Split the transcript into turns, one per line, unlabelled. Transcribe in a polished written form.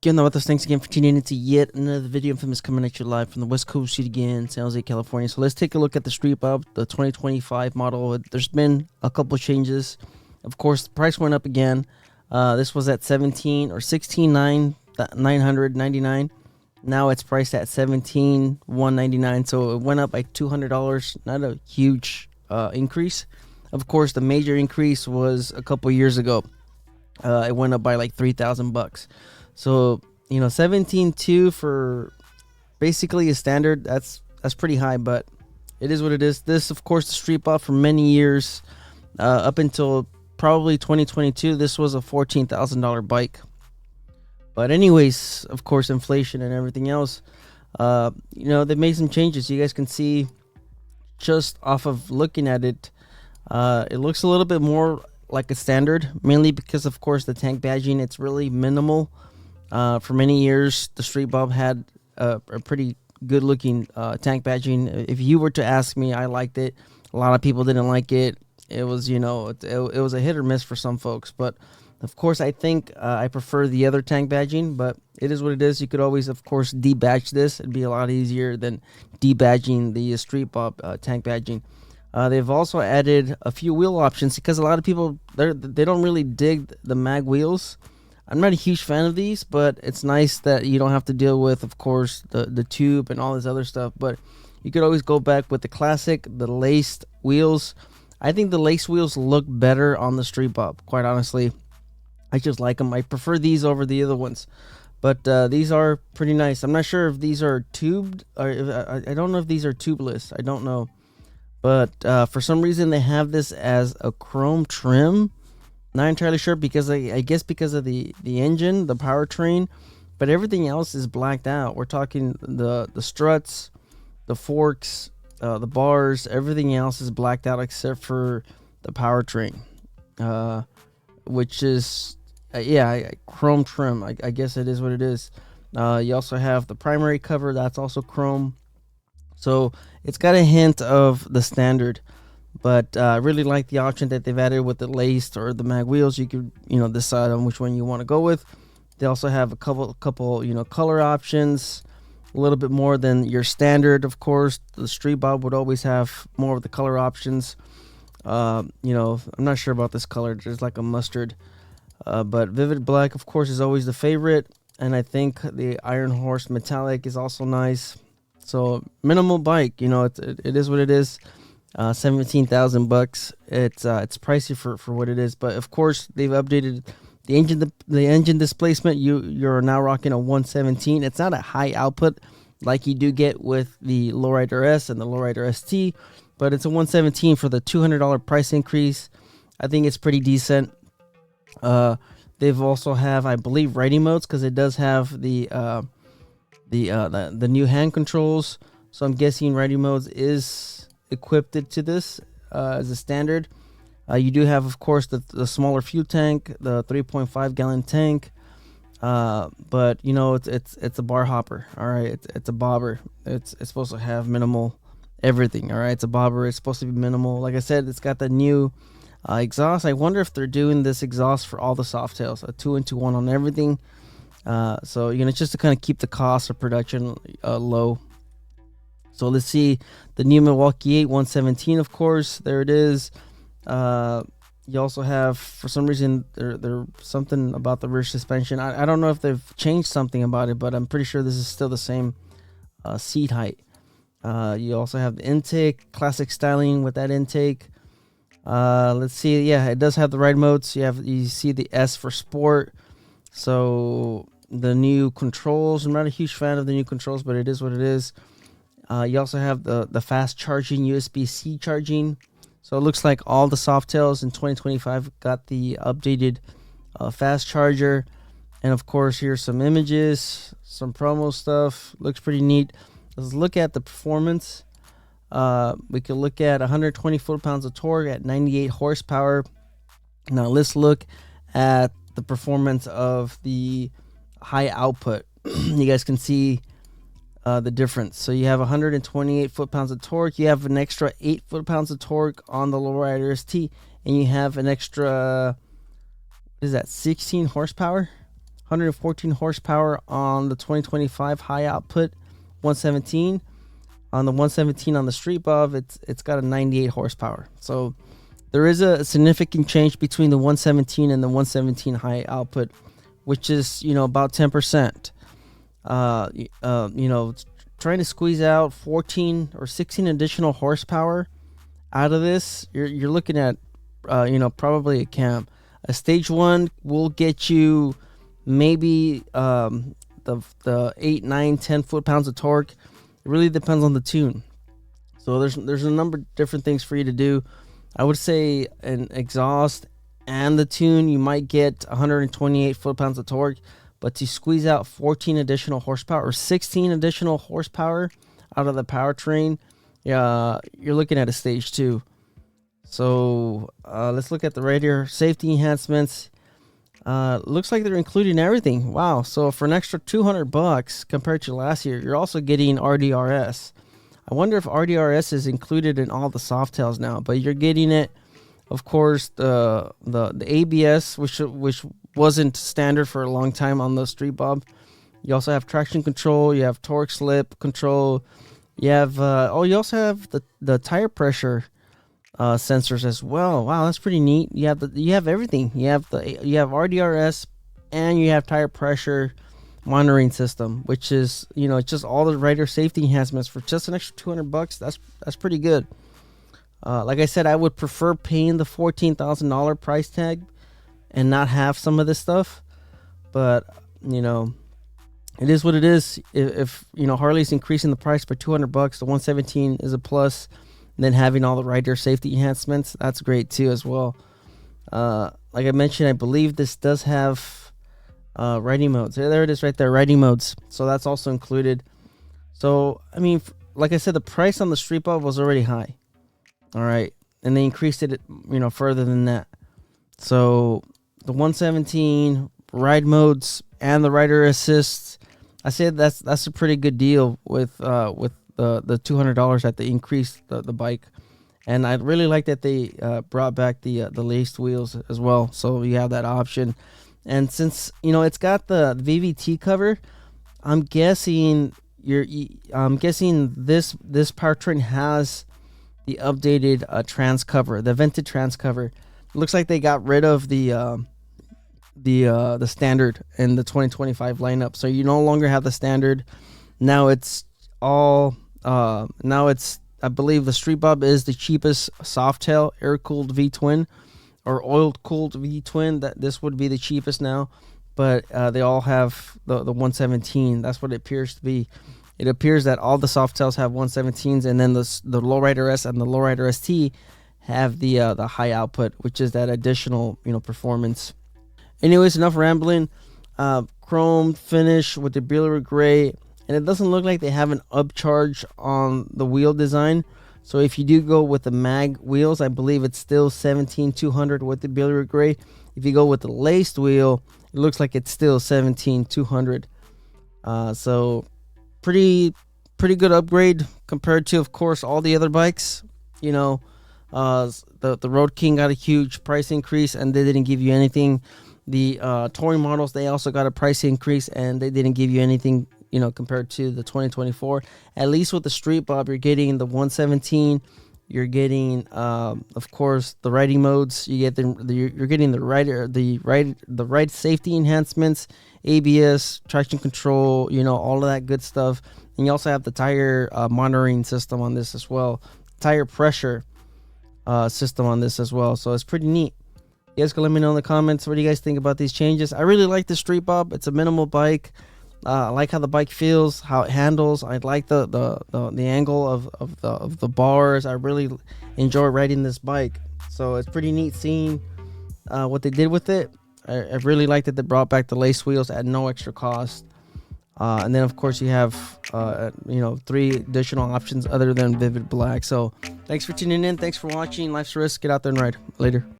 Again, though, thanks again for tuning in to yet another video. Infamous coming at you live from the West Coast Street again, San Jose, California. So let's take a look at the Street Bob, the 2025 model. There's been a couple of changes. Of course, the price went up again. This was at 17 or 16,999. Now it's priced at 17,199. So it went up by $200. Not a huge increase. Of course, the major increase was a couple years ago. It went up by like $3,000. So, 17.2 for basically a standard, that's pretty high, but it is what it is. This, of course, the Street Bob for many years, up until probably 2022, this was a $14,000 bike. But anyways, of course, inflation and everything else, they've made some changes. You guys can see just off of looking at it, it looks a little bit more like a standard, mainly because, of course, the tank badging, it's really minimal. For many years, the Street Bob had a pretty good-looking tank badging. If you were to ask me, I liked it. A lot of people didn't like it. It was, it was a hit or miss for some folks. But, of course, I think I prefer the other tank badging. But it is what it is. You could always, of course, debadge this. It'd be a lot easier than debadging the Street Bob tank badging. They've also added a few wheel options because a lot of people, they don't really dig the mag wheels. I'm not a huge fan of these, but it's nice that you don't have to deal with, of course, the tube and all this other stuff. But you could always go back with the classic, the laced wheels. I think the laced wheels look better on the Street Bob, quite honestly. I just like them. I prefer these over the other ones. But these are pretty nice. I'm not sure if these are tubed, or I don't know if these are tubeless. I don't know. But for some reason, they have this as a chrome trim. Not entirely sure because I guess because of the engine, the powertrain, but everything else is blacked out. We're talking the struts, the forks, the bars, everything else is blacked out except for the powertrain, which is chrome trim. I guess it is what it is. You also have the primary cover that's also chrome, so it's got a hint of the standard. But I really like the option that they've added with the laced or the mag wheels. You could, decide on which one you want to go with. They also have a couple, color options, a little bit more than your standard. Of course, the Street Bob would always have more of the color options. I'm not sure about this color. There's like a mustard. But Vivid Black, of course, is always the favorite. And I think the Iron Horse Metallic is also nice. So minimal bike, it is what it is. $17,000. It's pricey for what it is, but of course they've updated the engine. The engine displacement, you're now rocking a 117. It's not a high output like you do get with the Lowrider S and the Lowrider ST, but it's a 117 for the $200 price increase. I think it's pretty decent. They've also have, I believe, riding modes because it does have the new hand controls. So I'm guessing riding modes is equipped to this as a standard. You do have, of course, the smaller fuel tank, the 3.5 gallon tank, but it's a bar hopper. All right, it's a bobber. It's supposed to have minimal everything. All right, it's a bobber. It's supposed to be minimal. Like I said, it's got the new exhaust. I wonder if they're doing this exhaust for all the Softails, a 2-in-1 on everything. So just to kind of keep the cost of production low. So let's see the new Milwaukee 8 117, of course. There it is. You also have, for some reason, there something about the rear suspension. I don't know if they've changed something about it, but I'm pretty sure this is still the same seat height. You also have the intake, classic styling with that intake. Let's see. Yeah, it does have the ride modes. You see the S for sport. So the new controls. I'm not a huge fan of the new controls, but it is what it is. You also have the fast charging USB-C charging. So it looks like all the Softails in 2025 got the updated fast charger. And of course, here's some images, some promo stuff. Looks pretty neat. Let's look at the performance. We could look at 120 foot-pounds of torque at 98 horsepower. Now let's look at the performance of the high output. You guys can see the difference. So you have 128 foot-pounds of torque. You have an extra 8 foot-pounds of torque on the Lowrider ST, and you have an extra, what is that, 16 horsepower? 114 horsepower on the 2025 high output 117. On the 117 on the Street Bob, it's got a 98 horsepower. So there is a significant change between the 117 and the 117 high output, which is, you know, about 10%. You know, trying to squeeze out 14 or 16 additional horsepower out of this, you're looking at, you know, probably a cam. A stage 1 will get you maybe the 8, 9, 10 foot-pounds of torque. It really depends on the tune. So there's a number of different things for you to do. I would say an exhaust and the tune, you might get 128 foot-pounds of torque, but to squeeze out 14 additional horsepower or 16 additional horsepower out of the powertrain, you're looking at a stage 2. So let's look at the radiator safety enhancements. Looks like they're including everything. Wow. So for an extra $200 compared to last year, you're also getting RDRS. I wonder if RDRS is included in all the Softails now, but you're getting it. Of course, the ABS, which wasn't standard for a long time on the Street Bob. You also have traction control. You have torque slip control. You have you also have the tire pressure sensors as well. Wow, that's pretty neat. You have everything. You have RDRS, and you have tire pressure monitoring system, which is, you know, it's just all the rider safety enhancements for just an extra $200. That's pretty good. Like I said, I would prefer paying the $14,000 price tag and not have some of this stuff, but you know, it is what it is. If you know, Harley's increasing the price by $200, the 117 is a plus. And then having all the rider safety enhancements, that's great too as well. Like I mentioned, I believe this does have riding modes. There it is right there, riding modes. So that's also included. So I mean, like I said, the price on the Street Bob was already high. All right, and they increased it, you know, further than that. So the 117 ride modes and the rider assists, I said that's a pretty good deal with the $200 that they increased the bike. And I really like that they brought back the laced wheels as well, so you have that option. And since, you know, it's got the VVT cover, I'm guessing this powertrain has the updated trans cover, the vented trans cover. It looks like they got rid of the standard in the 2025 lineup, so you no longer have the standard. Now it's all I believe the Street Bob is the cheapest Softail air-cooled V-twin or oil-cooled V-twin. That this would be the cheapest now, but they all have the 117. That's what it appears to be. It appears that all the Softails have 117s, and then the Lowrider S and the Lowrider ST have the high output, which is that additional, you know, performance. Anyways, enough rambling. Chrome finish with the Biltwell gray. And it doesn't look like they have an upcharge on the wheel design. So if you do go with the mag wheels, I believe it's still 17,200 with the Biltwell gray. If you go with the laced wheel, it looks like it's still 17,200. So pretty good upgrade compared to, of course, all the other bikes. You know, the Road King got a huge price increase, and they didn't give you anything. The touring models, they also got a price increase, and they didn't give you anything, you know, compared to the 2024. At least with the Street Bob, you're getting the 117. You're getting, of course, the riding modes. You're getting the ride safety enhancements, ABS, traction control. You know, all of that good stuff. And you also have the tire monitoring system on this as well. Tire pressure system on this as well. So it's pretty neat. You guys can let me know in the comments, what do you guys think about these changes? I really like the Street Bob. It's a minimal bike. I like how the bike feels, how it handles. I like the angle of the bars. I really enjoy riding this bike. So it's pretty neat seeing what they did with it. I really like that they brought back the lace wheels at no extra cost. And then of course you have 3 additional options other than Vivid Black. So thanks for tuning in. Thanks for watching. Life's a Risk. Get out there and ride. Later.